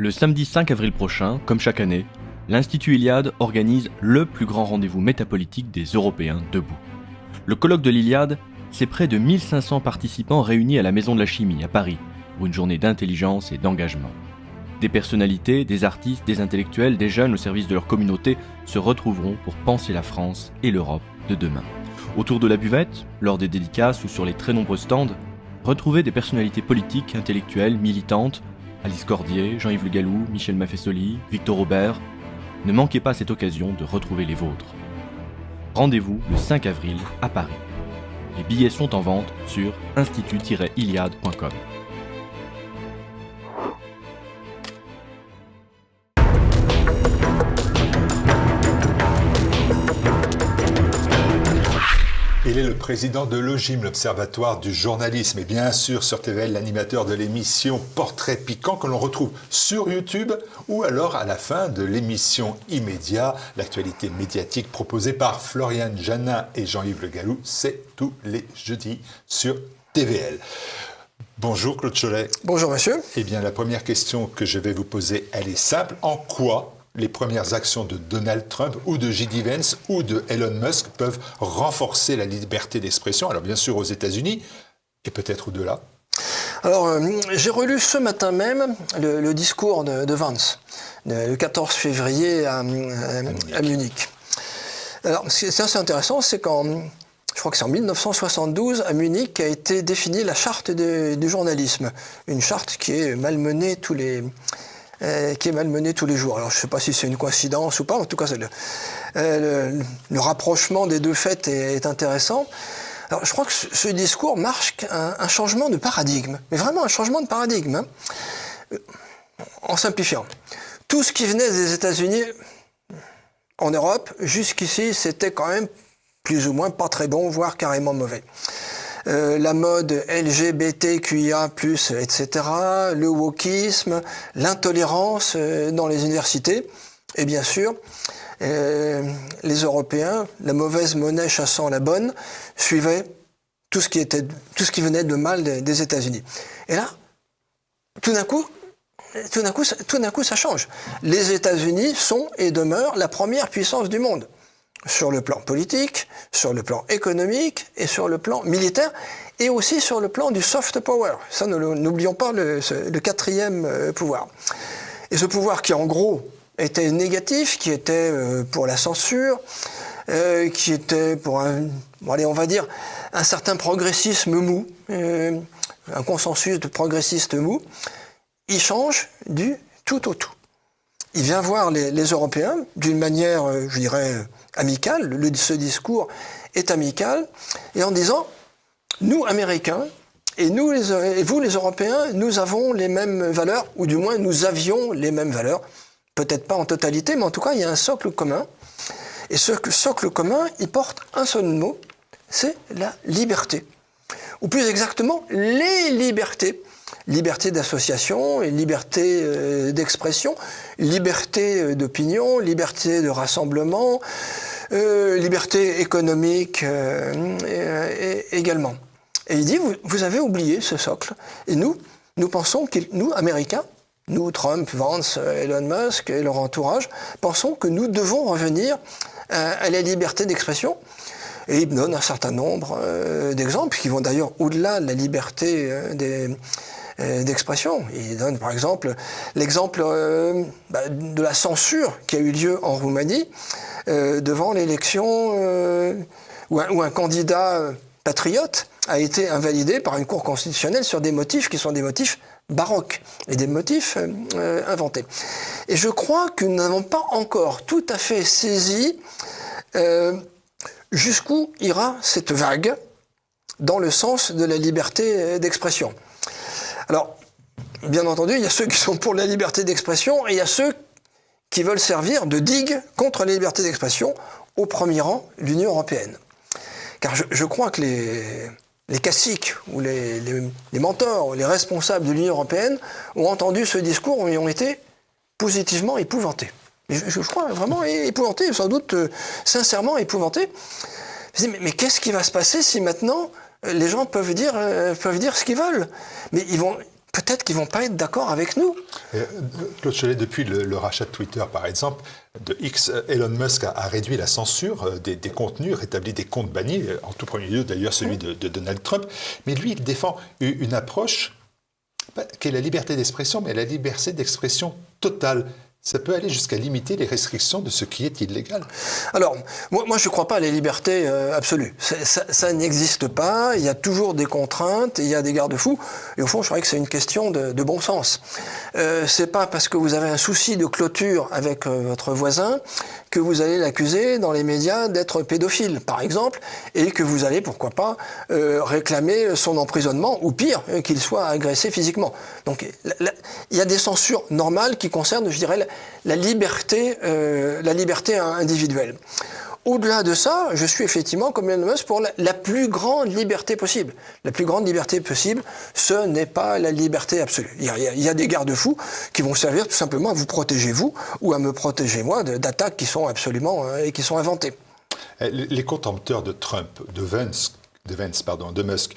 Le samedi 5 avril prochain, comme chaque année, l'Institut Iliade organise le plus grand rendez-vous métapolitique des Européens debout. Le colloque de l'Iliade, c'est près de 1500 participants réunis à la Maison de la Chimie à Paris pour une journée d'intelligence et d'engagement. Des personnalités, des artistes, des intellectuels, des jeunes au service de leur communauté se retrouveront pour penser la France et l'Europe de demain. Autour de la buvette, lors des dédicaces ou sur les très nombreux stands, retrouvez des personnalités politiques, intellectuelles, militantes, Alice Cordier, Jean-Yves Le Gallou, Michel Maffesoli, Victor Aubert. Ne manquez pas cette occasion de retrouver les vôtres. Rendez-vous le 5 avril à Paris. Les billets sont en vente sur institut-iliade.com. Il est le président de l'OJIM, l'Observatoire du journalisme, et bien sûr sur TVL, l'animateur de l'émission Portrait piquant que l'on retrouve sur YouTube ou alors à la fin de l'émission Immédiat, l'actualité médiatique proposée par Floriane Janin et Jean-Yves Le Gallou, c'est tous les jeudis sur TVL. Bonjour Claude Cholet. Bonjour monsieur. Eh bien la première question que je vais vous poser, elle est simple. En quoi les premières actions de Donald Trump ou de J.D. Vance ou de Elon Musk peuvent renforcer la liberté d'expression, alors bien sûr aux États-Unis et peut-être au-delà? Alors, j'ai relu ce matin même le discours de Vance, le 14 février à Munich. Alors, ce qui est assez intéressant, c'est je crois que c'est en 1972, à Munich, a été définie la charte du journalisme. Une charte qui est malmenée tous les jours. Alors je ne sais pas si c'est une coïncidence ou pas, en tout cas le rapprochement des deux faits est intéressant. Alors je crois que ce discours marque un changement de paradigme, mais vraiment un changement de paradigme. En simplifiant, tout ce qui venait des États-Unis en Europe, jusqu'ici, c'était quand même plus ou moins pas très bon, voire carrément mauvais. La mode LGBTQIA+, etc., le wokisme, l'intolérance dans les universités, et bien sûr, les Européens, la mauvaise monnaie chassant la bonne, suivaient tout ce qui venait de mal des États-Unis. Et là, tout d'un coup, ça change. Les États-Unis sont et demeurent la première puissance du monde. Sur le plan politique, sur le plan économique et sur le plan militaire et aussi sur le plan du soft power. Ça, n'oublions pas le quatrième pouvoir. Et ce pouvoir qui, en gros, était négatif, qui était pour la censure, qui était pour on va dire, un certain progressisme mou, un consensus de progressistes mous, il change du tout au tout. Il vient voir les Européens d'une manière, je dirais, amicale. Ce discours est amical, et en disant, nous, Américains, et vous, les Européens, nous avons les mêmes valeurs, ou du moins nous avions les mêmes valeurs. Peut-être pas en totalité, mais en tout cas, il y a un socle commun. Et ce socle commun, il porte un seul mot, c'est la liberté. Ou plus exactement, les libertés. Liberté d'association, liberté d'expression, liberté d'opinion, liberté de rassemblement, liberté économique également. Et il dit, vous avez oublié ce socle. Et nous pensons nous, Américains, nous, Trump, Vance, Elon Musk et leur entourage, pensons que nous devons revenir à la liberté d'expression. Et il donne un certain nombre d'exemples qui vont d'ailleurs au-delà de la liberté d'expression. Il donne par exemple l'exemple de la censure qui a eu lieu en Roumanie devant l'élection où un candidat patriote a été invalidé par une cour constitutionnelle sur des motifs qui sont des motifs baroques et des motifs inventés. Et je crois que nous n'avons pas encore tout à fait saisi jusqu'où ira cette vague dans le sens de la liberté d'expression. Alors, bien entendu, il y a ceux qui sont pour la liberté d'expression et il y a ceux qui veulent servir de digue contre la liberté d'expression, au premier rang l'Union européenne. Car je crois que les caciques ou les mentors ou les responsables de l'Union européenne ont entendu ce discours et ont été positivement épouvantés. Je crois vraiment épouvantés, sans doute sincèrement épouvantés. Je me dis, mais qu'est-ce qui va se passer si maintenant les gens peuvent dire ce qu'ils veulent? Mais peut-être qu'ils ne vont pas être d'accord avec nous. Claude Cholet, depuis le rachat de Twitter, par exemple, de X, Elon Musk a réduit la censure des contenus, rétabli des comptes bannis, en tout premier lieu d'ailleurs celui de Donald Trump. Mais lui, il défend une approche qui est la liberté d'expression, mais la liberté d'expression totale. Ça peut aller jusqu'à limiter les restrictions de ce qui est illégal. Alors, moi je ne crois pas à la liberté absolue. Ça n'existe pas, il y a toujours des contraintes, il y a des garde-fous, et au fond, je crois que c'est une question de bon sens. C'est pas parce que vous avez un souci de clôture avec votre voisin que vous allez l'accuser dans les médias d'être pédophile, par exemple, et que vous allez, pourquoi pas, réclamer son emprisonnement, ou pire, qu'il soit agressé physiquement. Donc, il y a des censures normales qui concernent, je dirais, la liberté individuelle. Au-delà de ça, je suis effectivement, comme Elon Musk, pour la plus grande liberté possible. La plus grande liberté possible, ce n'est pas la liberté absolue. Il y a des garde-fous qui vont servir tout simplement à vous protéger vous ou à me protéger moi d'attaques qui sont absolument et qui sont inventées. Les contempteurs de Trump, de Musk,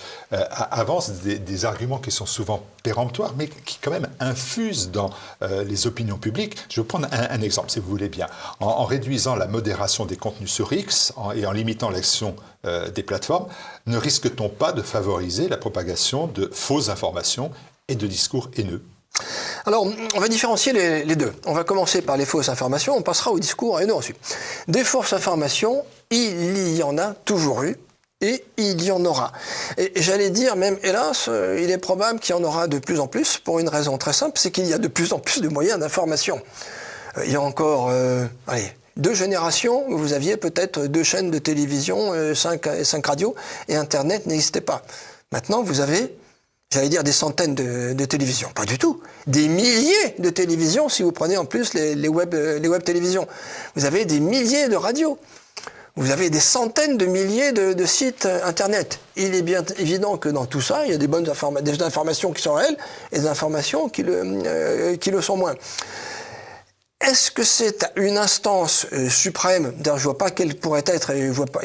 avancent des arguments qui sont souvent péremptoires, mais qui quand même infusent dans les opinions publiques. Je vais vous prendre un exemple, si vous voulez bien. En réduisant la modération des contenus sur X et en limitant l'action des plateformes, ne risque-t-on pas de favoriser la propagation de fausses informations et de discours haineux ? Alors, on va différencier les deux. On va commencer par les fausses informations, on passera au discours haineux ensuite. Des fausses informations, il y en a toujours eu. Et il y en aura. Et j'allais dire, même hélas, il est probable qu'il y en aura de plus en plus, pour une raison très simple, c'est qu'il y a de plus en plus de moyens d'information. Il y a encore 2 générations, vous aviez peut-être 2 chaînes de télévision, 5 radios, et Internet n'existait pas. Maintenant, vous avez, j'allais dire, des centaines de télévisions. Pas du tout. Des milliers de télévisions, si vous prenez en plus les web télévisions. Vous avez des milliers de radios. Vous avez des centaines de milliers de sites Internet. Il est bien évident que dans tout ça, il y a des informations qui sont réelles et des informations qui le sont moins. Est-ce que c'est une instance suprême, d'ailleurs je ne vois pas quelle pourrait être, et je vois pas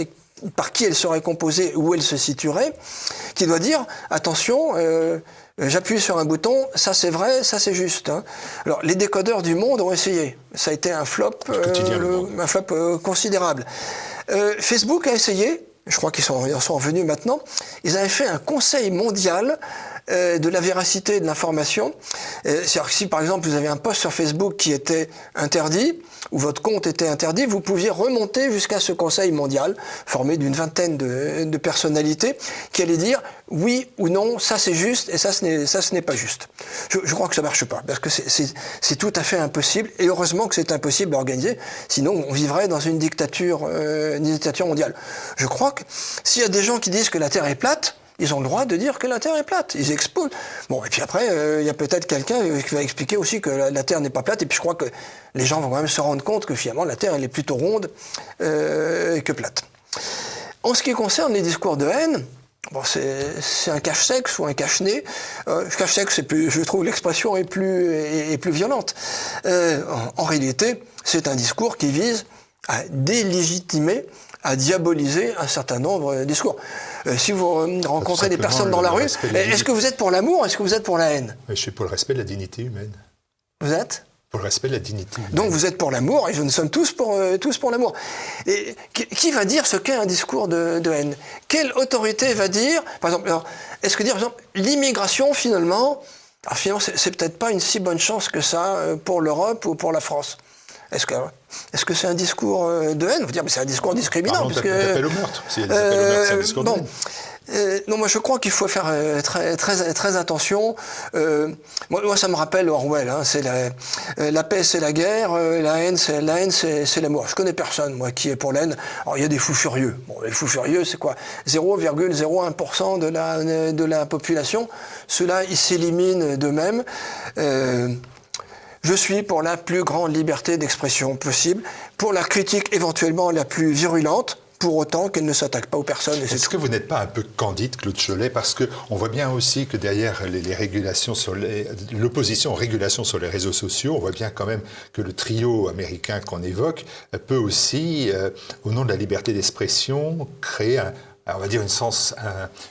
par qui elle serait composée, où elle se situerait, qui doit dire, attention, j'appuie sur un bouton, ça c'est vrai, ça c'est juste. Hein. Alors les décodeurs du monde ont essayé. Ça a été un flop considérable. Facebook a essayé, je crois qu'ils en sont revenus maintenant, ils avaient fait un conseil mondial de la véracité de l'information. C'est-à-dire que si par exemple vous avez un post sur Facebook qui était interdit, ou votre compte était interdit, vous pouviez remonter jusqu'à ce conseil mondial, formé d'une vingtaine de personnalités, qui allaient dire oui ou non, ça c'est juste et ça ce n'est pas juste. Je crois que ça marche pas, parce que c'est tout à fait impossible, et heureusement que c'est impossible à organiser, sinon on vivrait dans une dictature mondiale. Je crois que s'il y a des gens qui disent que la Terre est plate, ils ont le droit de dire que la Terre est plate. Ils exposent. Bon, et puis après, il y a peut-être quelqu'un qui va expliquer aussi que la Terre n'est pas plate. Et puis je crois que les gens vont quand même se rendre compte que finalement, la Terre, elle est plutôt ronde que plate. En ce qui concerne les discours de haine, bon, c'est un cache-sexe ou un cache-nez. Cache-sexe, je trouve l'expression est plus violente. En réalité, c'est un discours qui vise à délégitimer, à diaboliser un certain nombre de discours. Si vous rencontrez des personnes dans la rue, est-ce que vous êtes pour l'amour ou est-ce que vous êtes pour la haine ? Je suis pour le respect de la dignité humaine. Vous êtes ? Pour le respect de la dignité humaine. Donc vous êtes pour l'amour, et nous sommes tous pour l'amour. Et qui va dire ce qu'est un discours de haine ? Quelle autorité va dire, par exemple, est-ce que dire, par exemple, l'immigration finalement, c'est peut-être pas une si bonne chance que ça pour l'Europe ou pour la France ? Est-ce que c'est un discours de haine ? Vous dire, mais c'est un discours discriminant. D'appel au meurtre. Si d'appel au meurtre, c'est un discours de haine. Non, moi je crois qu'il faut faire très attention. Moi, ça me rappelle Orwell. Hein, c'est la paix, c'est la guerre. La haine, c'est l'amour. Je connais personne, moi, qui est pour la haine. Alors il y a des fous furieux. Bon, les fous furieux, c'est quoi ? 0,01% de la population. Ceux-là, ils s'éliminent d'eux-mêmes. Je suis pour la plus grande liberté d'expression possible, pour la critique éventuellement la plus virulente, pour autant qu'elle ne s'attaque pas aux personnes. Est-ce que vous n'êtes pas un peu candide, Claude Cholet, parce qu'on voit bien aussi que derrière les régulations l'opposition aux régulations sur les réseaux sociaux, on voit bien quand même que le trio américain qu'on évoque peut aussi, au nom de la liberté d'expression, créer on va dire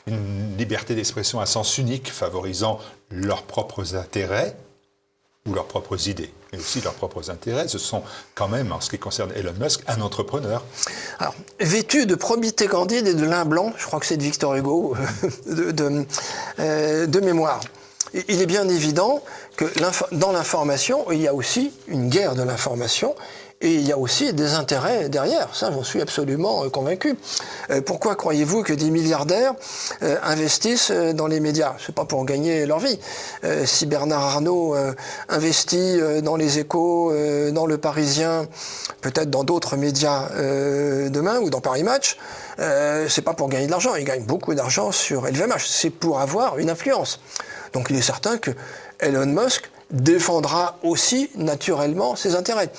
une liberté d'expression à sens unique, favorisant leurs propres intérêts ou leurs propres idées, mais aussi leurs propres intérêts. Ce sont quand même, en ce qui concerne Elon Musk, un entrepreneur. Alors, vêtu de probité candide et de lin blanc, je crois que c'est de Victor Hugo, de mémoire. Il est bien évident que dans l'information, il y a aussi une guerre de l'information et il y a aussi des intérêts derrière. Ça, j'en suis absolument convaincu. Pourquoi croyez-vous que des milliardaires investissent dans les médias? C'est pas pour gagner leur vie. Si Bernard Arnault investit dans les Échos, dans Le Parisien, peut-être dans d'autres médias demain ou dans Paris Match, c'est pas pour gagner de l'argent. Il gagne beaucoup d'argent sur LVMH. C'est pour avoir une influence. Donc il est certain que Elon Musk défendra aussi naturellement ses intérêts.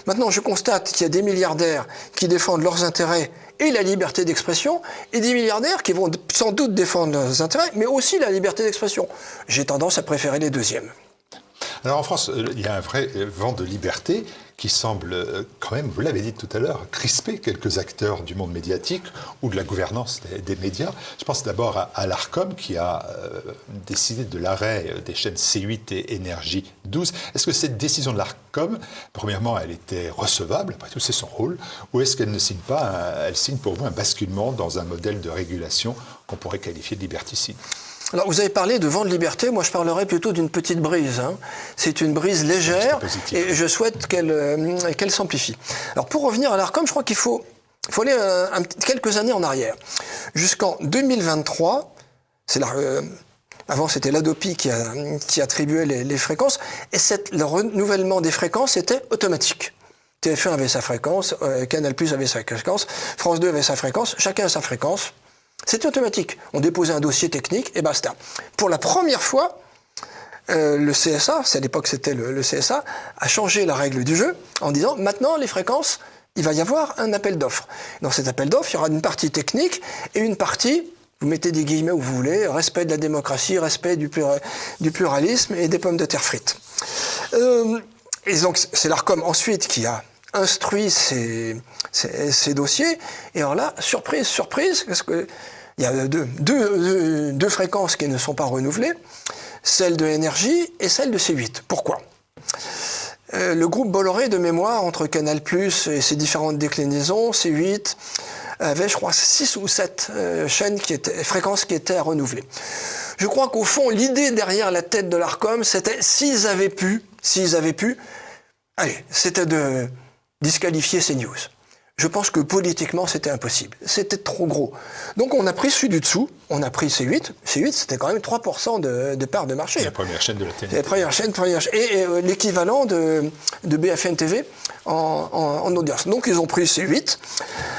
Maintenant, je constate qu'il y a des milliardaires qui défendent leurs intérêts et la liberté d'expression, et des milliardaires qui vont sans doute défendre leurs intérêts, mais aussi la liberté d'expression. J'ai tendance à préférer les deuxièmes. Alors en France, il y a un vrai vent de liberté qui semble quand même, vous l'avez dit tout à l'heure, crisper quelques acteurs du monde médiatique ou de la gouvernance des médias. Je pense d'abord à l'Arcom qui a décidé de l'arrêt des chaînes C8 et Énergie 12. Est-ce que cette décision de l'Arcom, premièrement, elle était recevable, après tout c'est son rôle, ou est-ce qu'elle ne signe pas, elle signe pour vous un basculement dans un modèle de régulation qu'on pourrait qualifier de liberticide? Alors, vous avez parlé de vent de liberté, moi je parlerais plutôt d'une petite brise. Hein. C'est une brise légère et je souhaite qu'elle s'amplifie. Alors, pour revenir à l'Arcom, je crois qu'il faut aller quelques années en arrière. Jusqu'en 2023, avant c'était l'ADOPI qui attribuait les fréquences, et le renouvellement des fréquences était automatique. TF1 avait sa fréquence, Canal+ avait sa fréquence, France 2 avait sa fréquence, chacun a sa fréquence. C'était automatique. On déposait un dossier technique et basta. Pour la première fois, le CSA, à l'époque c'était le CSA, a changé la règle du jeu en disant maintenant les fréquences, il va y avoir un appel d'offres. Dans cet appel d'offres, il y aura une partie technique et une partie, vous mettez des guillemets où vous voulez, respect de la démocratie, respect du pluralisme et des pommes de terre frites. Et donc c'est l'Arcom ensuite qui a instruit ces dossiers. Et alors là, surprise, parce que il y a deux fréquences qui ne sont pas renouvelées, celle de Énergie et celle de C8. Pourquoi ? Le groupe Bolloré, de mémoire, entre Canal+ et ses différentes déclinaisons, C8, avait, je crois, 6 ou 7 fréquences qui étaient à renouveler. Je crois qu'au fond, l'idée derrière la tête de l'Arcom, c'était, s'ils avaient pu, allez, c'était de disqualifier CNews. Je pense que politiquement, c'était impossible. C'était trop gros. Donc, on a pris celui du dessous, on a pris C8. C8, c'était quand même 3% de part de marché. La première chaîne de la télé. La première chaîne. Et l'équivalent de BFM TV en audience. Donc, ils ont pris C8.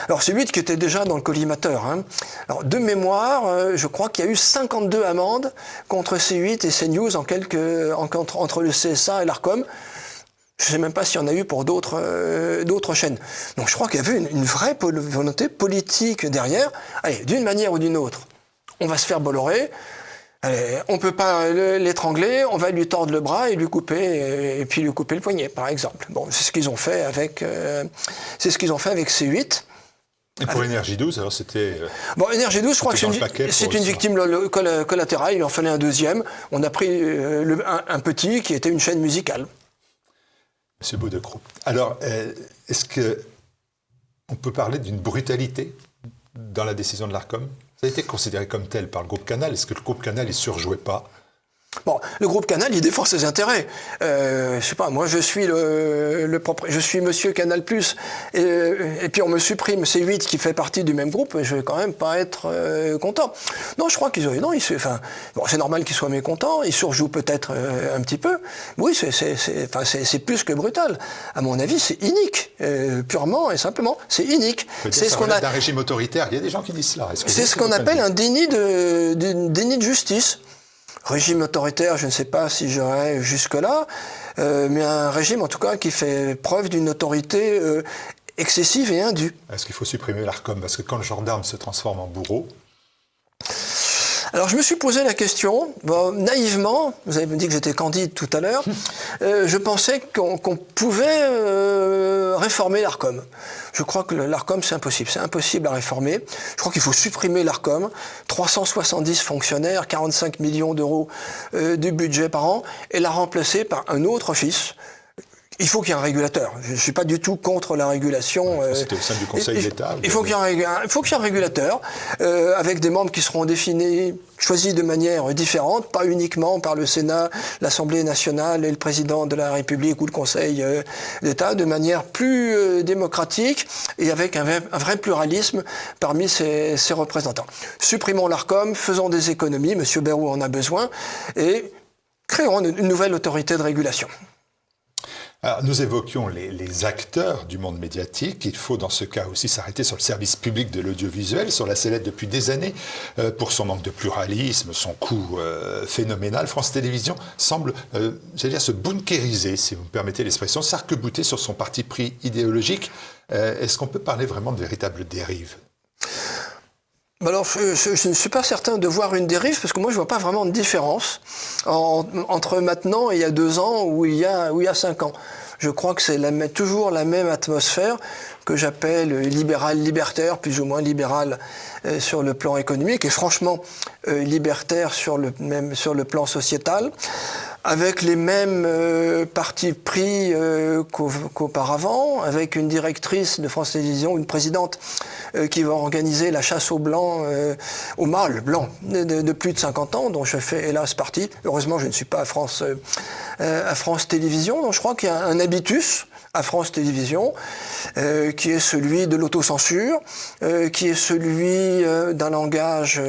Alors, C8 qui était déjà dans le collimateur. Hein. Alors, de mémoire, je crois qu'il y a eu 52 amendes contre C8 et CNews entre le CSA et l'Arcom. Je ne sais même pas s'il y en a eu pour d'autres chaînes. Donc je crois qu'il y avait une vraie volonté politique derrière. Allez, d'une manière ou d'une autre, on va se faire Bolloré. Allez, on ne peut pas l'étrangler, on va lui tordre le bras et lui couper le poignet, par exemple. Bon, c'est ce qu'ils ont fait avec C8. Et pour Énergie 12, alors c'était... Bon, Énergie 12, je crois que c'est une victime collatérale, il en fallait un deuxième. On a pris un petit qui était une chaîne musicale. Monsieur Baudecroux. Alors, est-ce qu'on peut parler d'une brutalité dans la décision de l'Arcom? Ça a été considéré comme tel par le groupe Canal. Est-ce que le groupe Canal ne surjouait pas? Bon, le groupe Canal, il défend ses intérêts. Je sais pas, moi je suis je suis Monsieur Canal+, et puis on me supprime C8 qui fait partie du même groupe, je vais quand même pas être content. Non, je crois c'est normal qu'ils soient mécontents, ils surjouent peut-être un petit peu. Oui, c'est plus que brutal. À mon avis, c'est inique, purement et simplement, c'est inique. C'est ce qu'on a d'un régime autoritaire. Il y a des gens qui disent cela. C'est ce qu'on appelle un déni de justice. Régime autoritaire, je ne sais pas si j'irai jusque-là, mais un régime en tout cas qui fait preuve d'une autorité excessive et indue. Est-ce qu'il faut supprimer l'Arcom? Parce que quand le gendarme se transforme en bourreau... Alors je me suis posé la question, naïvement, vous avez dit que j'étais candide tout à l'heure, je pensais qu'on pouvait réformer l'Arcom. Je crois que l'Arcom c'est impossible à réformer. Je crois qu'il faut supprimer l'Arcom, 370 fonctionnaires, 45 millions d'euros du budget par an, et la remplacer par un autre office. Il faut qu'il y ait un régulateur. Je ne suis pas du tout contre la régulation. C'était au sein du Conseil d'État. Il faut qu'il y ait un régulateur avec des membres qui seront définis, choisis de manière différente, pas uniquement par le Sénat, l'Assemblée nationale et le président de la République ou le Conseil d'État, de manière plus démocratique et avec un vrai pluralisme parmi ses représentants. Supprimons l'Arcom, faisons des économies, M. Bayrou en a besoin, et créons une nouvelle autorité de régulation. Alors, nous évoquions les acteurs du monde médiatique. Il faut dans ce cas aussi s'arrêter sur le service public de l'audiovisuel, sur la sellette depuis des années, pour son manque de pluralisme, son coût phénoménal. France Télévisions semble, se bunkériser, si vous me permettez l'expression, s'arc-bouter sur son parti pris idéologique. Est-ce qu'on peut parler vraiment de véritable dérive ? Alors, je ne suis pas certain de voir une dérive, parce que moi, je ne vois pas vraiment de différence entre maintenant et il y a 2 ans ou il y a 5 ans. Je crois que c'est toujours la même atmosphère que j'appelle libéral-libertaire, plus ou moins libéral sur le plan économique, et franchement libertaire sur le plan sociétal, avec les mêmes partis pris qu'auparavant, avec une directrice de France Télévisions, une présidente qui va organiser la chasse aux blancs, aux mâles blancs de plus de 50 ans, dont je fais hélas partie. Heureusement, je ne suis pas à France Télévisions, donc je crois qu'il y a un habitus à France Télévisions, qui est celui de l'autocensure, qui est celui d'un langage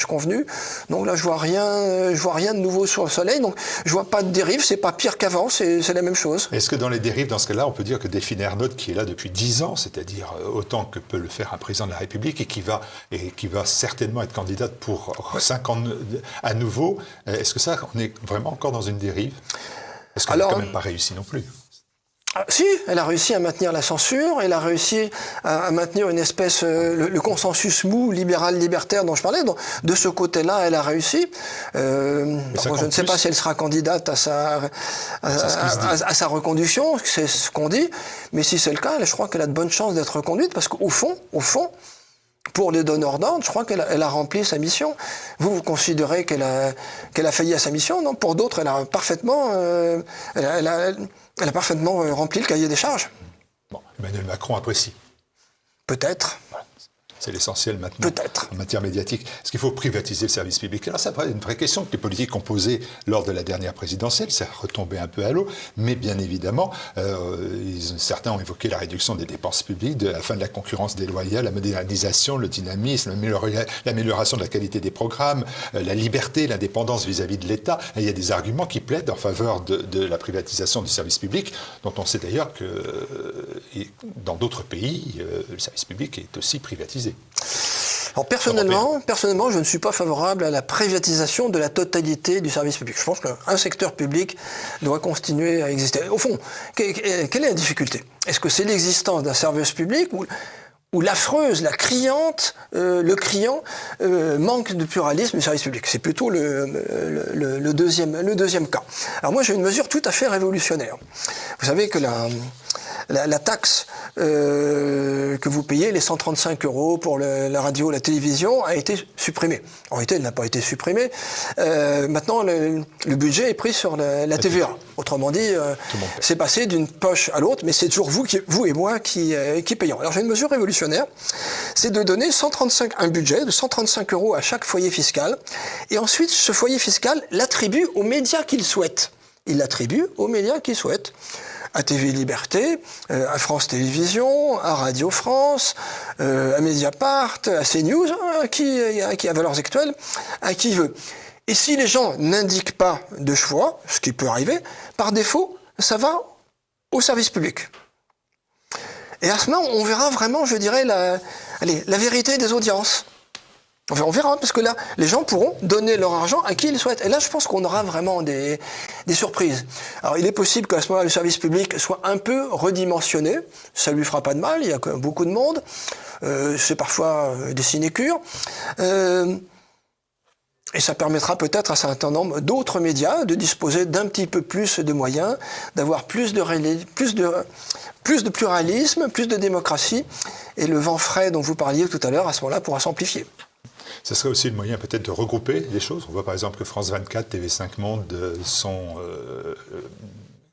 convenu. Donc là, je vois rien de nouveau sur le soleil. Donc je vois pas de dérive. C'est pas pire qu'avant. C'est la même chose. Est-ce que dans les dérives, dans ce cas-là, on peut dire que Delphine Ernotte, qui est là depuis 10 ans, c'est-à-dire autant que peut le faire un président de la République, et qui va certainement être candidate pour 5 ans à nouveau, est-ce que ça, on est vraiment encore dans une dérive? Parce qu'elle n'a quand même pas réussi non plus. Si, elle a réussi à maintenir la censure, elle a réussi à maintenir une espèce, le consensus mou, libéral-libertaire dont je parlais. Donc, de ce côté-là, elle a réussi. Je ne sais pas si elle sera candidate à sa reconduction, c'est ce qu'on dit. Mais si c'est le cas, je crois qu'elle a de bonnes chances d'être reconduite, parce qu'au fond, pour les donneurs d'ordre, je crois qu'elle a rempli sa mission. Vous considérez qu'elle a failli à sa mission? Non, pour d'autres, elle a parfaitement rempli le cahier des charges. Bon, Emmanuel Macron apprécie. Peut-être. Voilà. C'est l'essentiel maintenant en matière médiatique. Est-ce qu'il faut privatiser le service public? Alors c'est une vraie question que les politiques ont posée lors de la dernière présidentielle. Ça a retombé un peu à l'eau. Mais bien évidemment, certains ont évoqué la réduction des dépenses publiques, la fin de la concurrence déloyale, la modernisation, le dynamisme, l'amélioration de la qualité des programmes, la liberté, l'indépendance vis-à-vis de l'État. Et il y a des arguments qui plaident en faveur de la privatisation du service public, dont on sait d'ailleurs que dans d'autres pays, le service public est aussi privatisé. Alors personnellement, je ne suis pas favorable à la privatisation de la totalité du service public. Je pense qu'un secteur public doit continuer à exister. Au fond, quelle est la difficulté? Est-ce que c'est l'existence d'un service public ou l'affreuse, la criante, le criant manque de pluralisme du service public? C'est plutôt le deuxième cas. Alors moi, j'ai une mesure tout à fait révolutionnaire. Vous savez que la taxe que vous payez, les 135 € pour la radio, la télévision, a été supprimée. En réalité, elle n'a pas été supprimée. Maintenant, le budget est pris sur la TVA. Autrement dit, c'est passé d'une poche à l'autre, mais c'est toujours vous et moi qui payons. Alors j'ai une mesure révolutionnaire, c'est de donner un budget de 135 € à chaque foyer fiscal, et ensuite, ce foyer fiscal l'attribue aux médias qu'il souhaite. Il l'attribue aux médias qu'il souhaite. À TV Liberté, à France Télévisions, à Radio France, à Mediapart, à CNews, qui a Valeurs Actuelles, à qui veut. Et si les gens n'indiquent pas de choix, ce qui peut arriver, par défaut, ça va au service public. Et à ce moment, on verra vraiment, je dirais, la vérité des audiences. On verra, parce que là, les gens pourront donner leur argent à qui ils souhaitent. Et là, je pense qu'on aura vraiment des surprises. Alors, il est possible qu'à ce moment-là, le service public soit un peu redimensionné. Ça lui fera pas de mal, il y a quand même beaucoup de monde. C'est parfois des sinécures. Et ça permettra peut-être à un certain nombre d'autres médias de disposer d'un petit peu plus de moyens, d'avoir plus de pluralisme, plus de démocratie. Et le vent frais dont vous parliez tout à l'heure, à ce moment-là, pourra s'amplifier. Ce serait aussi le moyen peut-être de regrouper les choses. On voit par exemple que France 24, TV5 Monde sont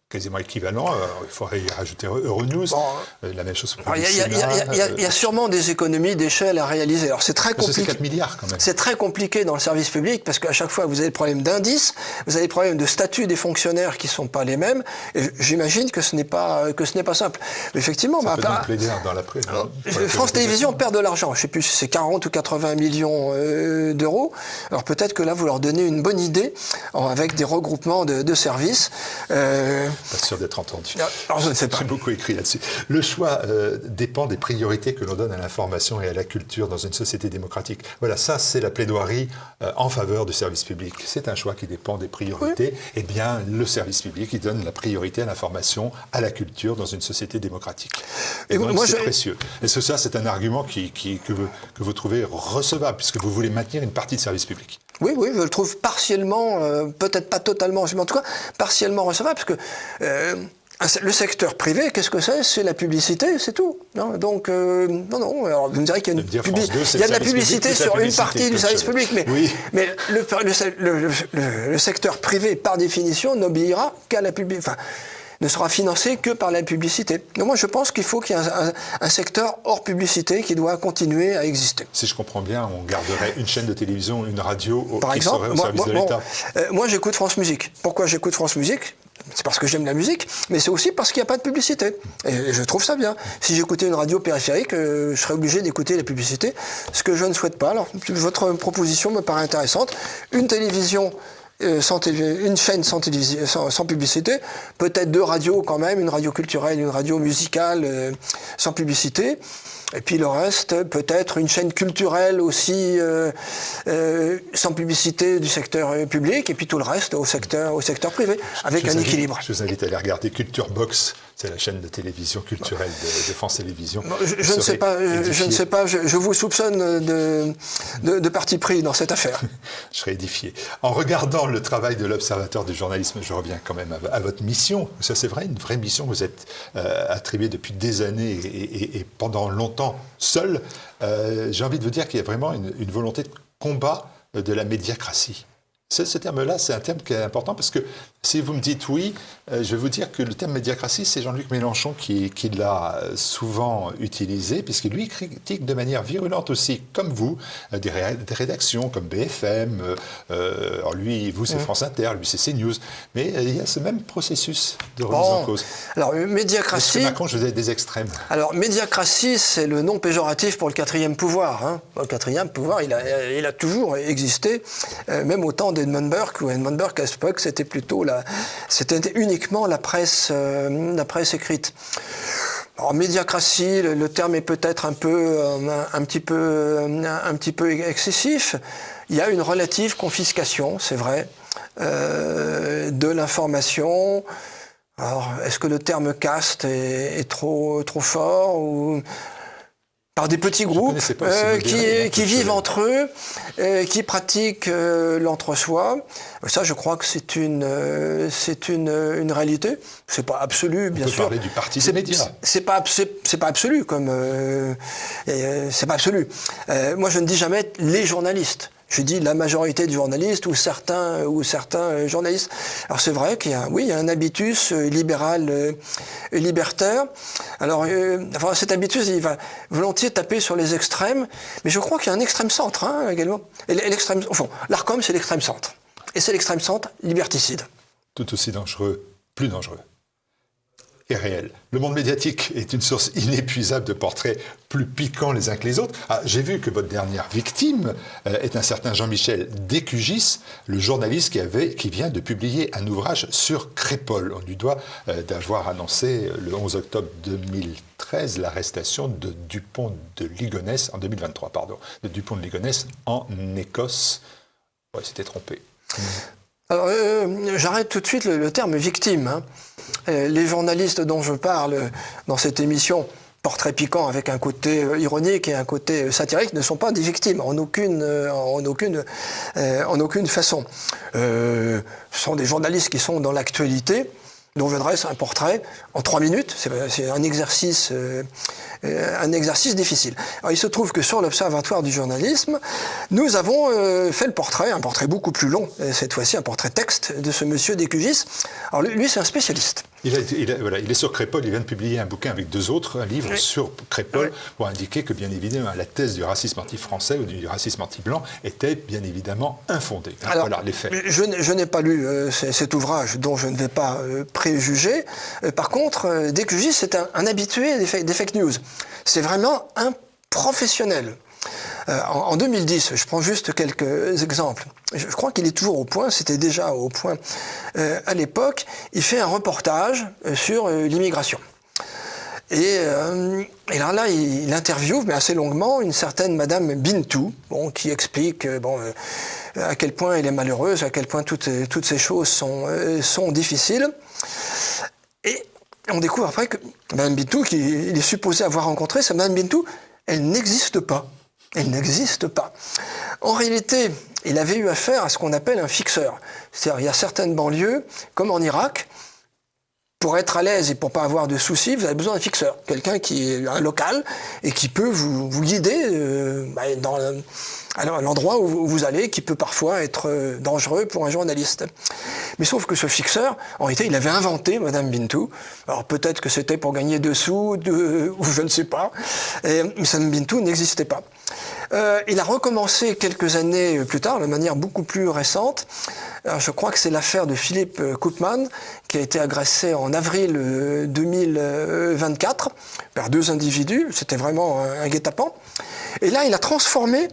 quasiment équivalents. Il faudrait y rajouter Euronews. Bon, la même chose pour le Sénat. Il y a sûrement des économies d'échelle à réaliser. Alors c'est très compliqué. C'est 4 milliards quand même. C'est très compliqué dans le service public parce qu'à chaque fois vous avez le problème d'indices, vous avez le problème de statut des fonctionnaires qui ne sont pas les mêmes. Et j'imagine que ce n'est pas simple. Mais effectivement, ça peut donc plaider dans la presse. France Télévisions perd de l'argent. Je ne sais plus si c'est 40 ou 80 millions d'euros. Alors peut-être que là vous leur donnez une bonne idée avec des regroupements de services. Pas sûr d'être entendu. Alors, je ne sais pas. J'ai beaucoup écrit là-dessus. Le choix dépend des priorités que l'on donne à l'information et à la culture dans une société démocratique. Voilà, ça c'est la plaidoirie en faveur du service public. C'est un choix qui dépend des priorités. Oui. Eh bien, le service public, il donne la priorité à l'information, à la culture dans une société démocratique. Et donc, c'est précieux. Est-ce que ça, c'est un argument que vous trouvez recevable, puisque vous voulez maintenir une partie du service public ? Oui, je le trouve partiellement, peut-être pas totalement, mais en tout cas partiellement recevable, parce que le secteur privé, qu'est-ce que c'est ? C'est la publicité, c'est tout. Non, donc, non. Alors, vous me direz qu'il y a, il y a de la publicité sur une partie du service public, mais le secteur privé, par définition, n'obéira qu'à la publicité. Enfin, ne sera financé que par la publicité. Donc moi, je pense qu'il faut qu'il y ait un secteur hors publicité qui doit continuer à exister. Si je comprends bien, on garderait une chaîne de télévision, une radio qui serait au service de l'État. Moi, j'écoute France Musique. Pourquoi j'écoute France Musique ? C'est parce que j'aime la musique, mais c'est aussi parce qu'il n'y a pas de publicité. Et je trouve ça bien. Si j'écoutais une radio périphérique, je serais obligé d'écouter la publicité, ce que je ne souhaite pas. Alors, votre proposition me paraît intéressante. Une télévision... une chaîne sans publicité, peut-être 2 radios quand même, une radio culturelle, une radio musicale sans publicité, et puis le reste, peut-être une chaîne culturelle aussi sans publicité du secteur public, et puis tout le reste au secteur privé, avec un équilibre. Je vous invite à aller regarder Culture Box, c'est la chaîne de télévision culturelle de France Télévisions. Je ne sais pas, je vous soupçonne de parti pris dans cette affaire. Je serais édifié. En regardant le travail de l'Observatoire du journalisme, je reviens quand même à votre mission. Ça, c'est vrai, une vraie mission. Vous êtes attribué depuis des années et pendant longtemps seul. J'ai envie de vous dire qu'il y a vraiment une volonté de combat de la médiacratie. Ce terme-là, c'est un terme qui est important parce que si vous me dites oui, je vais vous dire que le terme médiacratie, c'est Jean-Luc Mélenchon qui l'a souvent utilisé, puisque lui critique de manière virulente aussi, comme vous, des rédactions comme BFM. Alors lui, vous, c'est France Inter, lui, c'est CNews. Mais il y a ce même processus de remise en cause. Alors, médiacratie... Parce que Macron, je vous ai des extrêmes. Alors, médiacratie, c'est le nom péjoratif pour le 4e pouvoir. Hein. Le 4e pouvoir, il a toujours existé, même au temps d'Edmund Burke, où Edmund Burke, à l'époque, c'était uniquement la presse écrite. Alors, médiacratie, le terme est peut-être un petit peu excessif. Il y a une relative confiscation, c'est vrai, de l'information. Alors, est-ce que le terme caste est trop fort ou... par des petits groupes qui vivent entre eux, qui pratiquent l'entre-soi. Ça, je crois que c'est une réalité. C'est pas absolu, bien sûr. On peut parler du parti des médias. C'est pas absolu comme. C'est pas absolu. Moi, je ne dis jamais les journalistes. Je dis la majorité des journalistes ou certains journalistes. Alors c'est vrai qu'il y a un habitus libéral, libertaire. Alors cet habitus, il va volontiers taper sur les extrêmes, mais je crois qu'il y a un extrême centre également. Et l'ARCOM, c'est l'extrême centre. Et c'est l'extrême centre liberticide. Tout aussi dangereux, plus dangereux. Et réel. Le monde médiatique est une source inépuisable de portraits plus piquants les uns que les autres. J'ai vu que votre dernière victime est un certain Jean-Michel Descugis, le journaliste qui vient de publier un ouvrage sur Crépol. On lui doit d'avoir annoncé le 11 octobre 2013 l'arrestation de Dupont de Ligonnès, en 2023, pardon, de Dupont de Ligonnès en Écosse. Ouais, c'était trompé. Alors, j'arrête tout de suite le terme victime. Les journalistes dont je parle dans cette émission portraits piquants avec un côté ironique et un côté satirique ne sont pas des victimes en aucune façon. Ce sont des journalistes qui sont dans l'actualité, dont je dresse un portrait en 3 minutes. C'est un exercice difficile. Alors, il se trouve que sur l'Observatoire du journalisme, nous avons fait le portrait, un portrait beaucoup plus long, cette fois-ci un portrait texte de ce monsieur Descugis. Alors lui, c'est un spécialiste. Il est sur Crépol, il vient de publier un bouquin avec 2 autres, un livre sur Crépol, pour indiquer que, bien évidemment, la thèse du racisme anti-français ou du racisme anti-blanc était, bien évidemment, infondée. Alors, voilà les faits. Je n'ai pas lu cet ouvrage dont je ne vais pas préjuger. Par contre, Descugis, c'est un habitué des fake news. C'est vraiment un professionnel. En 2010, je prends juste quelques exemples. Je crois qu'il est toujours au point, c'était déjà au point à l'époque. Il fait un reportage sur l'immigration. Et là, il interviewe, mais assez longuement, une certaine Madame Bintou, qui explique à quel point elle est malheureuse, à quel point toutes ces choses sont difficiles. Et on découvre après que Madame Bintou, qu'il est supposé avoir rencontré, cette Madame Bintou, elle n'existe pas. Elle n'existe pas. En réalité, il avait eu affaire à ce qu'on appelle un fixeur. C'est-à-dire, il y a certaines banlieues, comme en Irak, pour être à l'aise et pour pas avoir de soucis, vous avez besoin d'un fixeur. Quelqu'un qui est un local et qui peut vous guider dans l'endroit où vous allez, qui peut parfois être dangereux pour un journaliste. Mais sauf que ce fixeur, en réalité, il avait inventé Madame Bintou. Alors peut-être que c'était pour gagner 2 sous, ou je ne sais pas. Mais Madame Bintou n'existait pas. Il a recommencé quelques années plus tard, de manière beaucoup plus récente. Alors, je crois que c'est l'affaire de Philippe Koopman, qui a été agressé en avril 2024 par 2 individus. C'était vraiment un guet-apens. Et là, il a transformé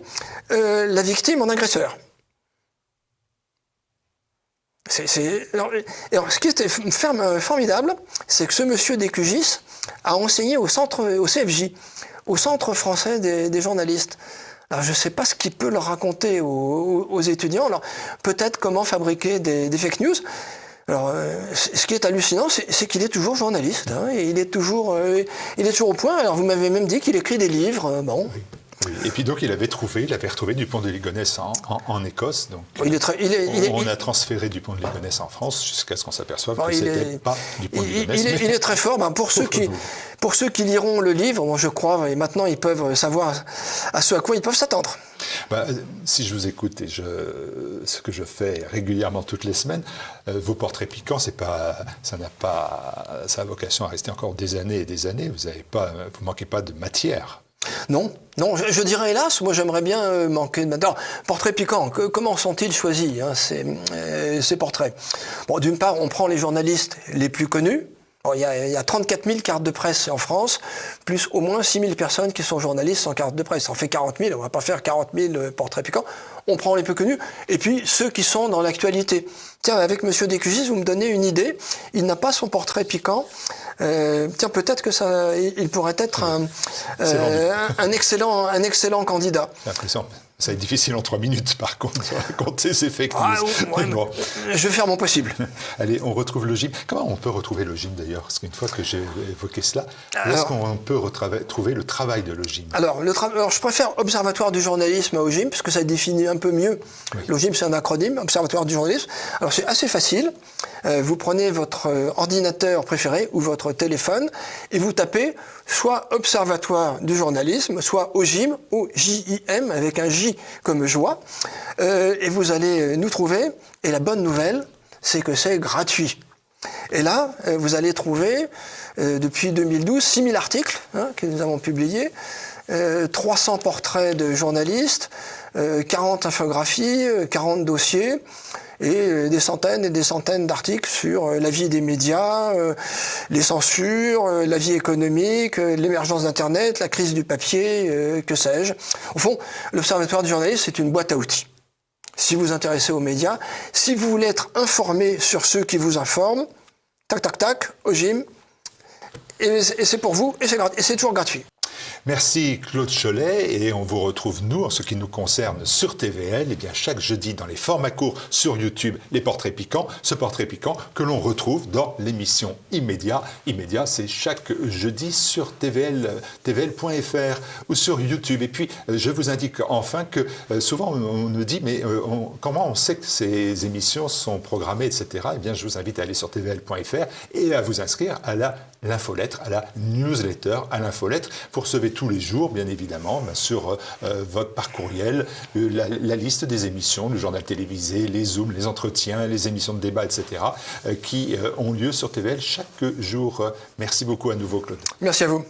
la victime en agresseur. Alors, ce qui était formidable, c'est que ce monsieur Descugis a enseigné au CFJ, au Centre français des journalistes. Alors, je ne sais pas ce qu'il peut leur raconter aux étudiants. Alors, peut-être comment fabriquer des fake news. Alors, ce qui est hallucinant, c'est qu'il est toujours journaliste. Et il est toujours au point. Alors, vous m'avez même dit qu'il écrit des livres. Bon. Oui. Et puis donc il avait retrouvé Dupont de Ligonnès en Écosse. Donc on a transféré Dupont de Ligonnès en France jusqu'à ce qu'on s'aperçoive que c'était pas Dupont de Ligonnès. Il est très fort. Pour ceux qui liront le livre, je crois, et maintenant ils peuvent savoir à ce à quoi ils peuvent s'attendre. Si je vous écoute et ce que je fais régulièrement toutes les semaines, vos portraits piquants, ça a vocation à rester encore des années et des années. Vous manquez pas de matière. Non, je dirais hélas, moi j'aimerais bien manquer de matière. Portraits piquants, comment sont-ils choisis ces portraits? Bon, d'une part, on prend les journalistes les plus connus. Il y a 34 000 cartes de presse en France, plus au moins 6 000 personnes qui sont journalistes sans carte de presse. Ça en fait 40 000, on ne va pas faire 40 000 portraits piquants. On prend les plus connus, et puis ceux qui sont dans l'actualité. Tiens, avec M. Descugis, vous me donnez une idée. Il n'a pas son portrait piquant. Peut-être que il pourrait être un excellent candidat. L'impression. Ça va être difficile en 3 minutes, par contre, de raconter ces fake news. Bon. Je vais faire mon possible. Allez, on retrouve le gym. Comment on peut retrouver le gym, d'ailleurs? Parce qu'une fois que j'ai évoqué cela, où est-ce qu'on peut trouver le travail de le gym? Alors, je préfère Observatoire du journalisme au gym, puisque ça définit un peu mieux. Oui. Le gym, c'est un acronyme, Observatoire du journalisme. Alors, c'est assez facile. Vous prenez votre ordinateur préféré ou votre téléphone et vous tapez soit Observatoire du journalisme, soit OJIM, O-J-I-M, avec un J comme joie, et vous allez nous trouver. Et la bonne nouvelle, c'est que c'est gratuit. Et là, vous allez trouver, depuis 2012, 6000 articles que nous avons publiés, 300 portraits de journalistes, 40 infographies, 40 dossiers, et des centaines et des centaines d'articles sur la vie des médias, les censures, la vie économique, l'émergence d'Internet, la crise du papier, que sais-je. Au fond, l'Observatoire du journalisme, c'est une boîte à outils. Si vous vous intéressez aux médias, si vous voulez être informé sur ceux qui vous informent, tac, tac, tac, au gym, et c'est pour vous, et c'est toujours gratuit. Merci Claude Cholet, et on vous retrouve, nous, en ce qui nous concerne, sur TVL, et bien chaque jeudi dans les formats courts sur YouTube, les portraits piquants, ce portrait piquant que l'on retrouve dans l'émission Immédiat. Immédiat, c'est chaque jeudi sur tvl.fr ou sur YouTube. Et puis, je vous indique enfin que souvent on nous dit, mais comment on sait que ces émissions sont programmées, etc. Eh bien, je vous invite à aller sur tvl.fr et à vous inscrire à l'infolettre, à la newsletter, à l'infolettre. Vous recevez tous les jours, bien évidemment, sur par courriel, la liste des émissions, le journal télévisé, les Zooms, les entretiens, les émissions de débat, etc., qui ont lieu sur TVL chaque jour. Merci beaucoup à nouveau, Claude. Merci à vous.